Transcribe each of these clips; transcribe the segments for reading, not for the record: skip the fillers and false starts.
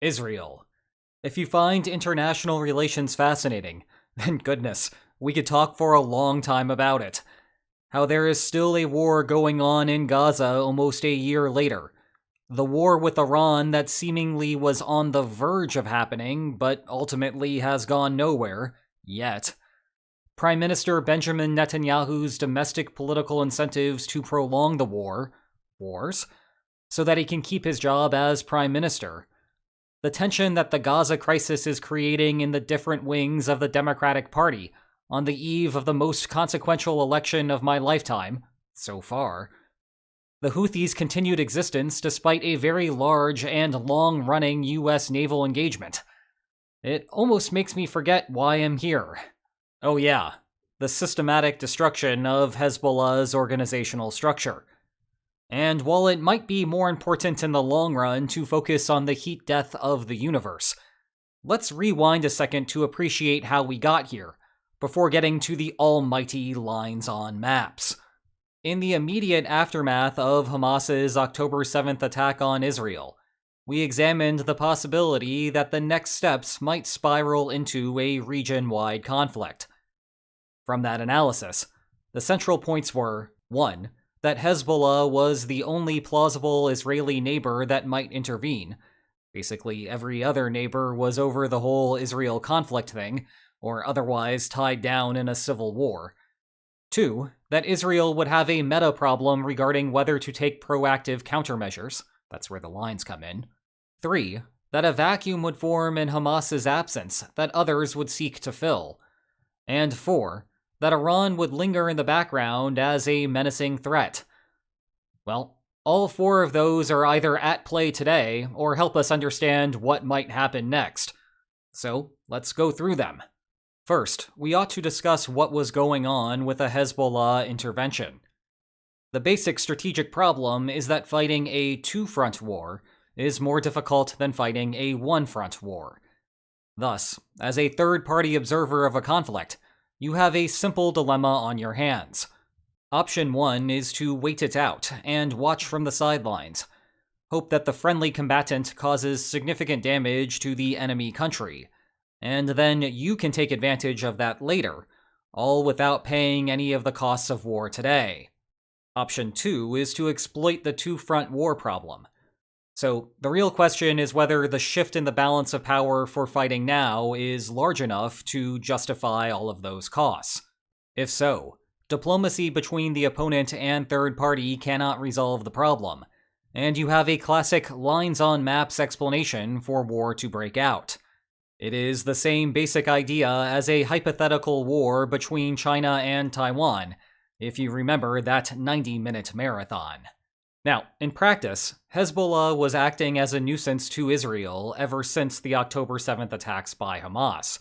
Israel. If you find international relations fascinating, then goodness, we could talk for a long time about it. How there is still a war going on in Gaza almost a year later. The war with Iran that seemingly was on the verge of happening, but ultimately has gone nowhere, yet. Prime Minister Benjamin Netanyahu's domestic political incentives to prolong the wars, so that he can keep his job as Prime Minister. The tension that the Gaza Crisis is creating in the different wings of the Democratic Party on the eve of the most consequential election of my lifetime, so far. The Houthis' continued existence despite a very large and long-running US naval engagement. It almost makes me forget why I'm here. Oh yeah, the systematic destruction of Hezbollah's organizational structure. And while it might be more important in the long run to focus on the heat death of the universe, let's rewind a second to appreciate how we got here, before getting to the almighty lines on maps. In the immediate aftermath of Hamas's October 7th attack on Israel, we examined the possibility that the next steps might spiral into a region-wide conflict. From that analysis, the central points were, 1. That Hezbollah was the only plausible Israeli neighbor that might intervene. Basically, every other neighbor was over the whole Israel conflict thing, or otherwise tied down in a civil war. 2. That Israel would have a meta problem regarding whether to take proactive countermeasures. That's where the lines come in. 3. That a vacuum would form in Hamas's absence that others would seek to fill. And 4. That Iran would linger in the background as a menacing threat. Well, all 4 of those are either at play today or help us understand what might happen next. So, let's go through them. First, we ought to discuss what was going on with a Hezbollah intervention. The basic strategic problem is that fighting a two-front war is more difficult than fighting a one-front war. Thus, as a third-party observer of a conflict, you have a simple dilemma on your hands. Option 1 is to wait it out and watch from the sidelines. Hope that the friendly combatant causes significant damage to the enemy country, and then you can take advantage of that later, all without paying any of the costs of war today. Option 2 is to exploit the two-front war problem. So, the real question is whether the shift in the balance of power for fighting now is large enough to justify all of those costs. If so, diplomacy between the opponent and third party cannot resolve the problem, and you have a classic lines on maps explanation for war to break out. It is the same basic idea as a hypothetical war between China and Taiwan, if you remember that 90-minute marathon. Now, in practice, Hezbollah was acting as a nuisance to Israel ever since the October 7th attacks by Hamas.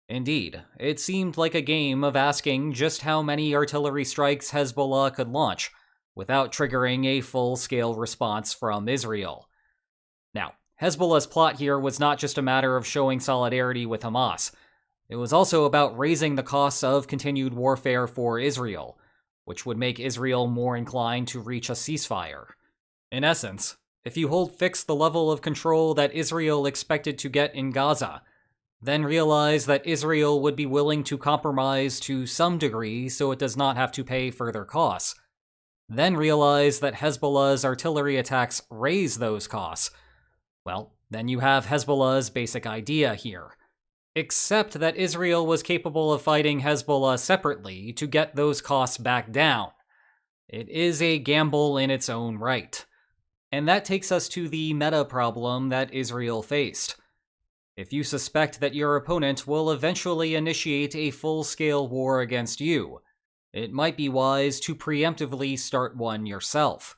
Indeed, it seemed like a game of asking just how many artillery strikes Hezbollah could launch without triggering a full-scale response from Israel. Now, Hezbollah's plot here was not just a matter of showing solidarity with Hamas. It was also about raising the costs of continued warfare for Israel, which would make Israel more inclined to reach a ceasefire. In essence, if you hold fixed the level of control that Israel expected to get in Gaza, then realize that Israel would be willing to compromise to some degree so it does not have to pay further costs. Then realize that Hezbollah's artillery attacks raise those costs. Well, then you have Hezbollah's basic idea here. Except that Israel was capable of fighting Hezbollah separately to get those costs back down. It is a gamble in its own right. And that takes us to the meta problem that Israel faced. If you suspect that your opponent will eventually initiate a full-scale war against you, it might be wise to preemptively start one yourself.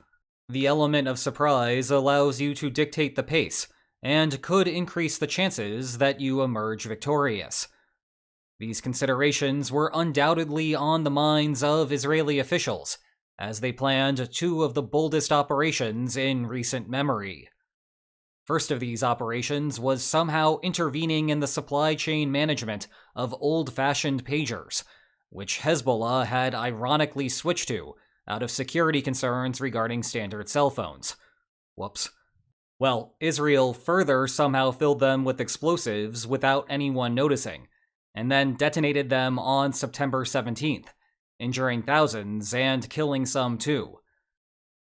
The element of surprise allows you to dictate the pace, and could increase the chances that you emerge victorious. These considerations were undoubtedly on the minds of Israeli officials, as they planned 2 of the boldest operations in recent memory. First of these operations was somehow intervening in the supply chain management of old-fashioned pagers, which Hezbollah had ironically switched to out of security concerns regarding standard cell phones. Whoops. Well, Israel further somehow filled them with explosives without anyone noticing, and then detonated them on September 17th, injuring thousands and killing some too.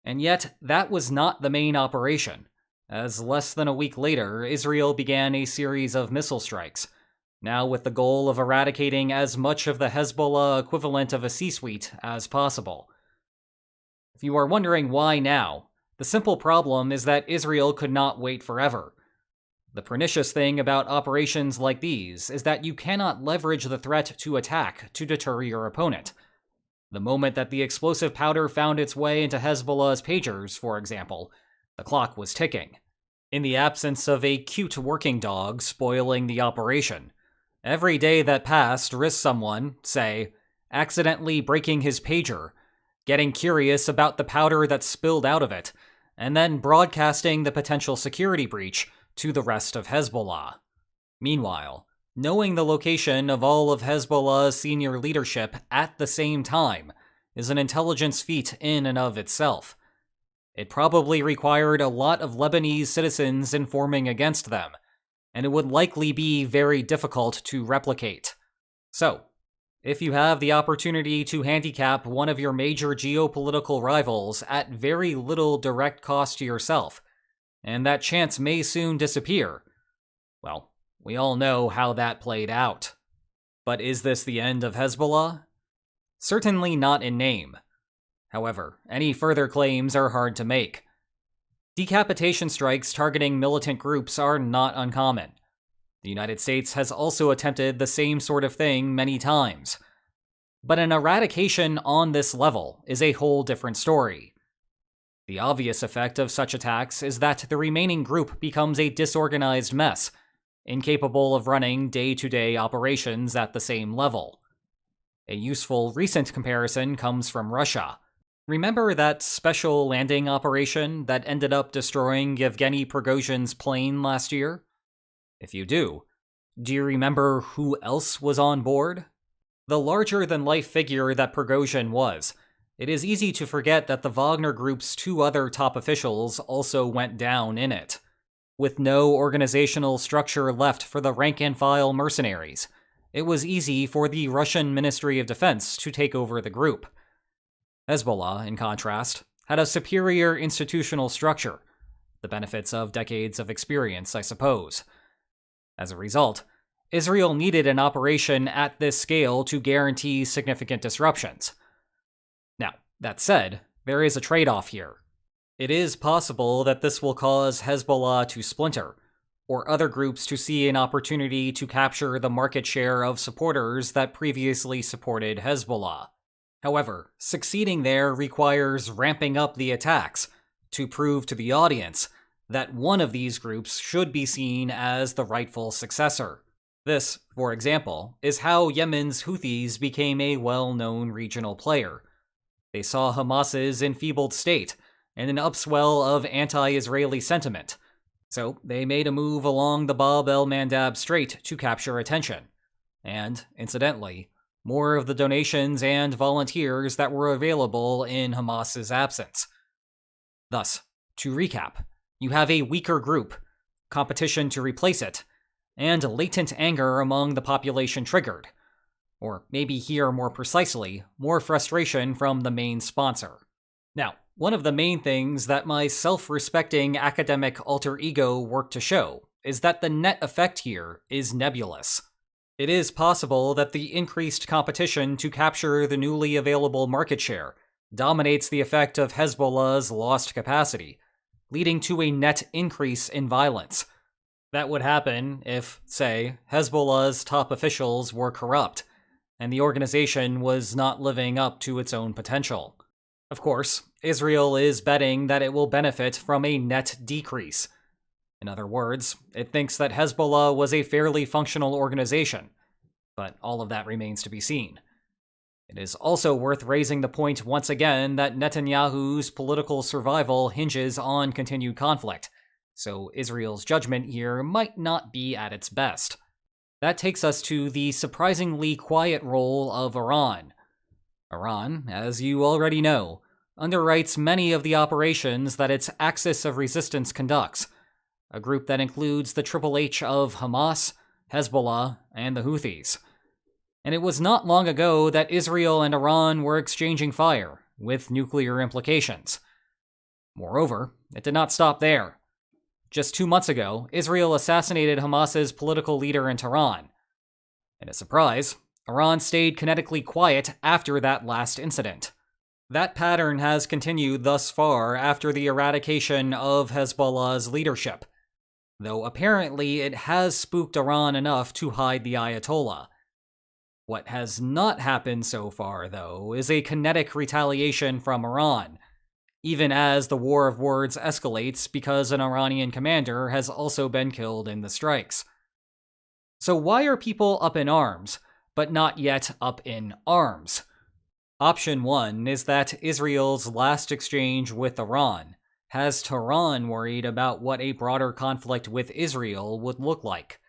And yet, that was not the main operation, as less than a week later, Israel began a series of missile strikes, now with the goal of eradicating as much of the Hezbollah equivalent of a C-suite as possible. If you are wondering why now, the simple problem is that Israel could not wait forever. The pernicious thing about operations like these is that you cannot leverage the threat to attack to deter your opponent. The moment that the explosive powder found its way into Hezbollah's pagers, for example, the clock was ticking. In the absence of a cute working dog spoiling the operation, every day that passed risked someone, say, accidentally breaking his pager, getting curious about the powder that spilled out of it, and then broadcasting the potential security breach to the rest of Hezbollah. Meanwhile, knowing the location of all of Hezbollah's senior leadership at the same time is an intelligence feat in and of itself. It probably required a lot of Lebanese citizens informing against them, and it would likely be very difficult to replicate. So, if you have the opportunity to handicap one of your major geopolitical rivals at very little direct cost to yourself, and that chance may soon disappear, well, we all know how that played out. But is this the end of Hezbollah? Certainly not in name. However, any further claims are hard to make. Decapitation strikes targeting militant groups are not uncommon. The United States has also attempted the same sort of thing many times. But an eradication on this level is a whole different story. The obvious effect of such attacks is that the remaining group becomes a disorganized mess, incapable of running day-to-day operations at the same level. A useful recent comparison comes from Russia. Remember that special landing operation that ended up destroying Yevgeny Prigozhin's plane last year? If you do you remember who else was on board? The larger-than-life figure that Prigozhin was, it is easy to forget that the Wagner Group's two other top officials also went down in it. With no organizational structure left for the rank-and-file mercenaries, it was easy for the Russian Ministry of Defense to take over the group. Hezbollah, in contrast, had a superior institutional structure, the benefits of decades of experience, I suppose. As a result, Israel needed an operation at this scale to guarantee significant disruptions. Now, that said, there is a trade-off here. It is possible that this will cause Hezbollah to splinter, or other groups to see an opportunity to capture the market share of supporters that previously supported Hezbollah. However, succeeding there requires ramping up the attacks to prove to the audience that one of these groups should be seen as the rightful successor. This, for example, is how Yemen's Houthis became a well-known regional player. They saw Hamas's enfeebled state and an upswell of anti-Israeli sentiment, so they made a move along the Bab el-Mandab Strait to capture attention, and, incidentally, more of the donations and volunteers that were available in Hamas's absence. Thus, to recap, you have a weaker group, competition to replace it, and latent anger among the population triggered. Or maybe here more precisely, more frustration from the main sponsor. Now, one of the main things that my self-respecting academic alter ego worked to show is that the net effect here is nebulous. It is possible that the increased competition to capture the newly available market share dominates the effect of Hezbollah's lost capacity, leading to a net increase in violence. That would happen if, say, Hezbollah's top officials were corrupt, and the organization was not living up to its own potential. Of course, Israel is betting that it will benefit from a net decrease. In other words, it thinks that Hezbollah was a fairly functional organization, but all of that remains to be seen. It is also worth raising the point once again that Netanyahu's political survival hinges on continued conflict, so Israel's judgment here might not be at its best. That takes us to the surprisingly quiet role of Iran. Iran, as you already know, underwrites many of the operations that its axis of resistance conducts, a group that includes the Triple H of Hamas, Hezbollah, and the Houthis. And it was not long ago that Israel and Iran were exchanging fire, with nuclear implications. Moreover, it did not stop there. Just 2 months ago, Israel assassinated Hamas's political leader in Tehran. In a surprise, Iran stayed kinetically quiet after that last incident. That pattern has continued thus far after the eradication of Hezbollah's leadership, though apparently it has spooked Iran enough to hide the Ayatollah. What has not happened so far, though, is a kinetic retaliation from Iran, even as the war of words escalates because an Iranian commander has also been killed in the strikes. So why are people up in arms, but not yet up in arms? Option 1 is that Israel's last exchange with Iran has Tehran worried about what a broader conflict with Israel would look like.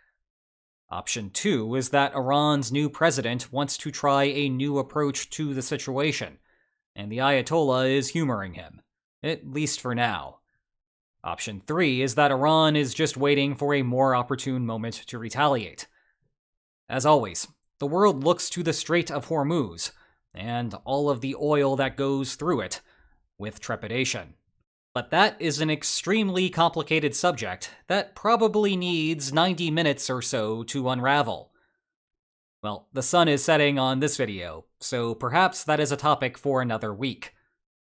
Option 2 is that Iran's new president wants to try a new approach to the situation, and the Ayatollah is humoring him, at least for now. Option 3 is that Iran is just waiting for a more opportune moment to retaliate. As always, the world looks to the Strait of Hormuz, and all of the oil that goes through it, with trepidation. But that is an extremely complicated subject that probably needs 90 minutes or so to unravel. Well, the sun is setting on this video, so perhaps that is a topic for another week.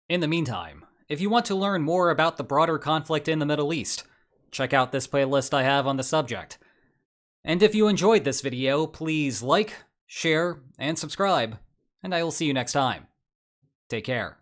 In the meantime, if you want to learn more about the broader conflict in the Middle East, check out this playlist I have on the subject. And if you enjoyed this video, please like, share, and subscribe, and I will see you next time. Take care.